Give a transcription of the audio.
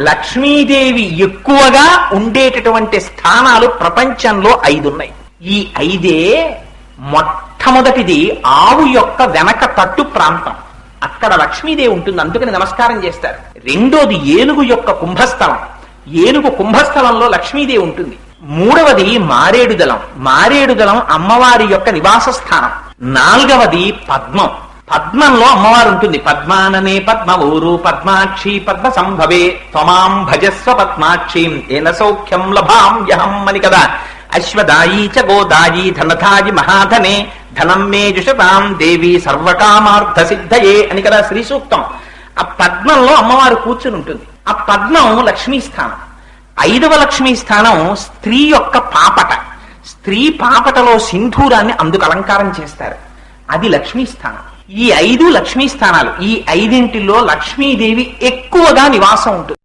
లక్ష్మీదేవి ఎక్కువగా ఉండేటటువంటి స్థానాలు ప్రపంచంలో 5 ఉన్నాయి. ఈ 5 మొట్టమొదటిది ఆవు యొక్క వెనక తట్టు ప్రాంతం, అక్కడ లక్ష్మీదేవి ఉంటుంది, అందుకని నమస్కారం చేస్తారు. రెండోది ఏనుగు యొక్క కుంభస్థలం, ఏనుగు కుంభస్థలంలో లక్ష్మీదేవి ఉంటుంది. మూడవది మారేడుదలం, మారేడుదలం అమ్మవారి యొక్క నివాస స్థానం. నాలుగవది పద్మం, పద్మంలో అమ్మవారు ఉంటుంది. పద్మాననే పద్మవూరు పద్మాక్షి పద్మ సంభవే త్వమాం భజస్వ పద్మాక్షీం ఏన సౌఖ్యం లభామ్యహం అని కదా. అశ్వదాయీ చ గోదాయీ ధనధాయి మహాధనే ధనం మే జుషతాం దేవి సర్వకామార్థ సిద్ధయే అని కదా శ్రీ సూక్తం. ఆ పద్మంలో అమ్మవారు కూర్చుని ఉంటుంది. ఆ పద్మం లక్ష్మీ స్థానం. 5వ లక్ష్మీ స్థానం స్త్రీ యొక్క పాపట, స్త్రీ పాపటలో సింధూరాన్ని అందుకు అలంకారం చేస్తారు, అది లక్ష్మీ స్థానం. ఈ 5 లక్ష్మీ స్థానాలు. ఈ 5 లక్ష్మీదేవి ఎక్కువగా నివాసం ఉంటుంది.